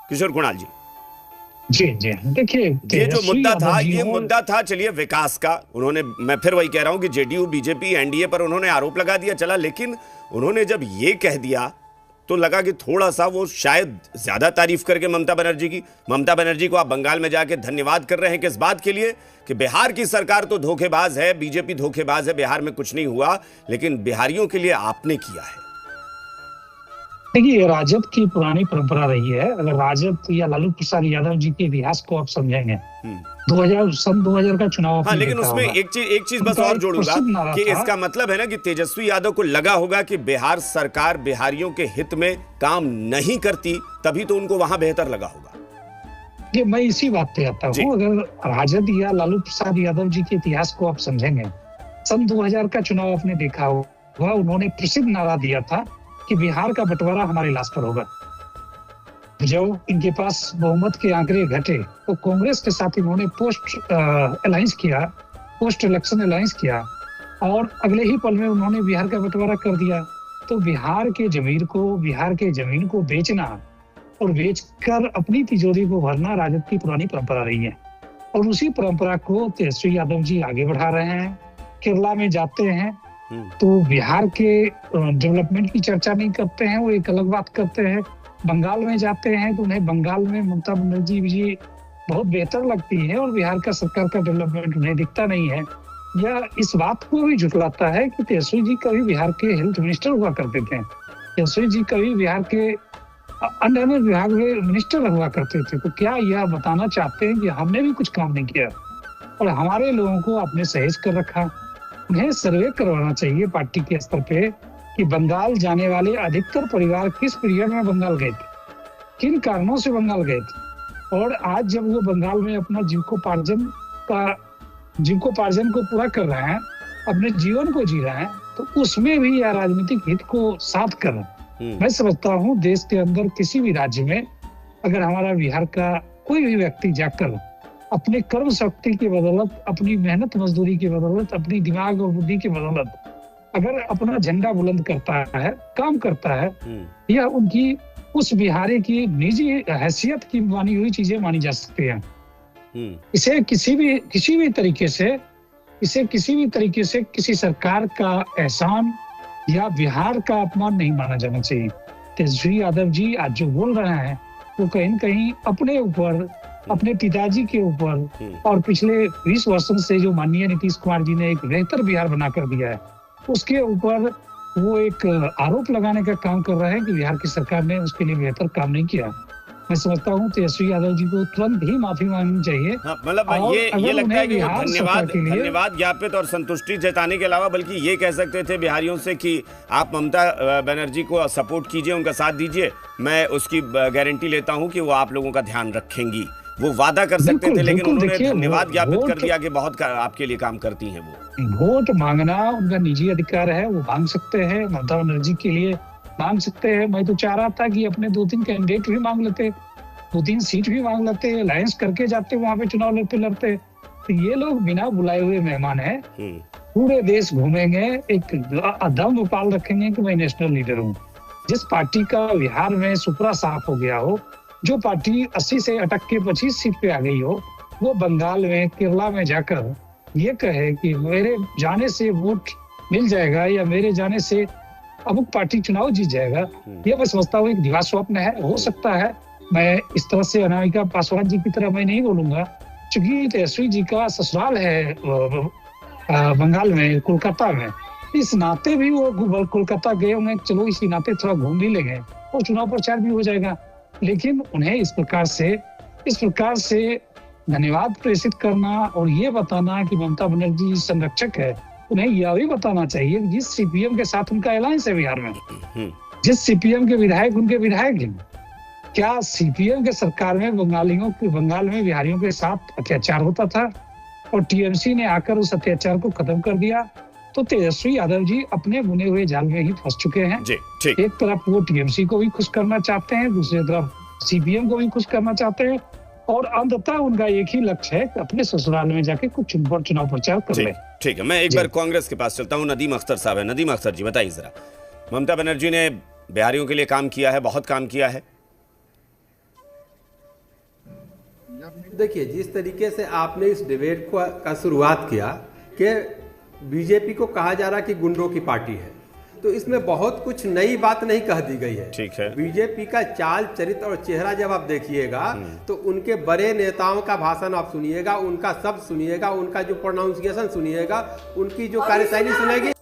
किशोर कुणाल जी। जी जी, देखिए ये जो मुद्दा था, ये मुद्दा था चलिए विकास का। उन्होंने, मैं फिर वही कह रहा हूं कि जेडीयू बीजेपी एनडीए पर उन्होंने आरोप लगा दिया, चला, लेकिन उन्होंने जब ये कह दिया तो लगा कि थोड़ा सा वो शायद ज्यादा तारीफ करके ममता बनर्जी को आप बंगाल में जाके धन्यवाद कर रहे हैं किस बात के लिए कि बिहार की सरकार तो धोखेबाज है, बीजेपी धोखेबाज है, बिहार में कुछ नहीं हुआ, लेकिन बिहारियों के लिए आपने किया है। देखिए, राजद की पुरानी परंपरा रही है। अगर राजद या लालू प्रसाद यादव जी के इतिहास को आप समझेंगे, 2000 का चुनाव, हाँ, लेकिन उसमें एक चीज बस और जोड़ूंगा कि इसका मतलब है ना कि तेजस्वी यादव को लगा होगा कि बिहार सरकार बिहारियों के हित में काम नहीं करती, तभी तो उनको वहां बेहतर लगा होगा। ये मैं इसी बात पे आता हूँ। अगर राजद या लालू प्रसाद यादव जी के इतिहास को आप समझेंगे, सन 2000 का चुनाव आपने देखा होगा, उन्होंने प्रसिद्ध नारा दिया था कि बिहार का बंटवारा हमारे लाश पर होगा। जब इनके पास बहुमत के आंकड़े घटे तो कांग्रेस के साथ इन्होंने पोस्ट इलेक्शन अलायंस किया और अगले ही पल में उन्होंने बिहार का बंटवारा कर दिया। तो बिहार के जमीन को बेचना और बेचकर अपनी तिजोरी को भरना राजद की पुरानी परंपरा रही है, और उसी परंपरा को तेजस्वी यादव जी आगे बढ़ा रहे हैं। केरला में जाते हैं तो बिहार के डेवलपमेंट की चर्चा नहीं करते हैं, वो एक अलग बात करते हैं। बंगाल में जाते हैं तो उन्हें बंगाल में ममता बनर्जी जी बहुत बेहतर लगती है और बिहार का सरकार का डेवलपमेंट उन्हें दिखता नहीं है। यह इस बात को भी झुठलाता है कि तेजस्वी जी कभी बिहार के हेल्थ मिनिस्टर हुआ करते थे, तेजस्वी जी कभी बिहार के अन्य विभाग में मिनिस्टर हुआ करते थे। तो क्या यह बताना चाहते हैं कि हमने भी कुछ काम नहीं किया और हमारे लोगों को आपने सहेज कर रखा? उन्हें सर्वे करवाना चाहिए पार्टी के स्तर पे कि बंगाल जाने वाले अधिकतर परिवार किस पीरियड में बंगाल गए थे, किन कारणों से बंगाल गए थे, और आज जब वो बंगाल में अपना जीविकोपार्जन को पूरा कर रहे हैं, अपने जीवन को जी रहे हैं, तो उसमें भी यह राजनीतिक हित को साथ कर रहे हैं। मैं समझता हूँ देश के अंदर किसी भी राज्य में अगर हमारा बिहार का कोई भी व्यक्ति जाकर अपने कर्म शक्ति की बदौलत, अपनी मेहनत मजदूरी की बदौलत, अपनी दिमाग और बुद्धि की बदौलत अगर अपना झंडा बुलंद करता है, काम करता है, यह उनकी उस बिहारी की निजी हैसियत की मानी हुई चीजें मानी जा सकती हैं। इसे किसी भी तरीके से किसी सरकार का एहसान या बिहार का अपमान नहीं माना जाना चाहिए। तेजस्वी यादव जी आज जो बोल रहे हैं वो कहीं न कहीं अपने ऊपर, अपने पिताजी के ऊपर और पिछले 20 वर्षों से जो माननीय नीतीश कुमार जी ने एक बेहतर बिहार बना कर दिया है, उसके ऊपर वो एक आरोप लगाने का काम कर रहे हैं कि बिहार की सरकार ने उसके लिए बेहतर काम नहीं किया। मैं समझता हूँ तेजस्वी यादव जी को तुरंत ही माफी मांगनी चाहिए। मतलब ये लगता है कि धन्यवाद ज्ञापित और संतुष्टि जताने के अलावा बल्कि ये कह सकते थे बिहारियों से कि आप ममता बनर्जी को सपोर्ट कीजिए, उनका साथ दीजिए, मैं उसकी गारंटी लेता हूँ कि वो आप लोगों का ध्यान रखेंगी। वो वादा कर सकते थे, लेकिन उन्होंने धन्यवाद ज्ञापित कर दिया कि बहुत आपके लिए काम करती हैं। वो वोट मांगना उनका निजी अधिकार है, वो मांग सकते हैं, ममता बनर्जी के लिए मांग सकते हैं। मैं तो चाह रहा था कि अपने 2-3 कैंडिडेट भी मांग लेते, 2-3 सीट भी मांग लेते, अलायंस करके जाते, वहां पे चुनाव लड़ते। तो ये लोग बिना बुलाए हुए मेहमान हैं, पूरे देश घूमेंगे, एक दम उपाल रखेंगे कि मैं नेशनल लीडर हूँ। जिस पार्टी का बिहार में सुपरा साफ हो गया हो, जो पार्टी 80 से अटक के 25 सीट पे आ गई हो, वो बंगाल में, केरला में जाकर ये कहे कि मेरे जाने से वोट मिल जाएगा या मेरे जाने से अमुक पार्टी चुनाव जीत जाएगा, ये मैं समझता हूँ एक दिवा स्वप्न है। हो सकता है मैं इस तरह से अनामिका पासवान जी की तरह मैं नहीं बोलूंगा, क्योंकि तेजस्वी जी का ससुराल है बंगाल में, कोलकाता में, इस नाते भी वो कोलकाता गए होंगे, चलो इसी नाते थोड़ा घूम भी लेंगे और चुनाव प्रचार भी हो जाएगा। लेकिन उन्हें इस प्रकार से धन्यवाद प्रेषित करना और ये बताना कि ममता बनर्जी संरक्षक है, उन्हें यह भी बताना चाहिए जिस सीपीएम के साथ उनका अलायंस है बिहार में, जिस सीपीएम के विधायक उनके विधायक हैं, क्या सीपीएम के सरकार में बंगाल में बिहारियों के साथ अत्याचार होता था और टीएमसी ने आकर उस अत्याचार को खत्म कर दिया? तो तेजस्वी यादव जी अपने बुने हुए जाल में ही फंस चुके हैं। एक तरफ वो टीएमसी को भी खुश करना चाहते हैं, दूसरी तरफ सीपीएम को भी खुश करना चाहते हैं, और अंततः उनका एक ही लक्ष्य है कि अपने ससुराल में जाके कुछ चुनाव प्रचार कर ले। ठीक है, मैं एक बार कांग्रेस के पास चलता हूँ। नदीम अख्तर साहब है। नदीम अख्तर जी बताइए जरा, ममता बनर्जी ने बिहारियों के लिए काम किया है, बहुत काम किया है। देखिए, जिस तरीके से आपने इस डिबेट को का शुरुआत किया कि बीजेपी को कहा जा रहा कि गुंडों की पार्टी है, तो इसमें बहुत कुछ नई बात नहीं कह दी गई है। ठीक है। बीजेपी का चाल चरित्र और चेहरा जब आप देखिएगा तो उनके बड़े नेताओं का भाषण आप सुनिएगा, उनका शब्द सुनिएगा, उनका जो प्रोनाउंसिएशन सुनिएगा, उनकी जो कार्यशैली सुनेगी,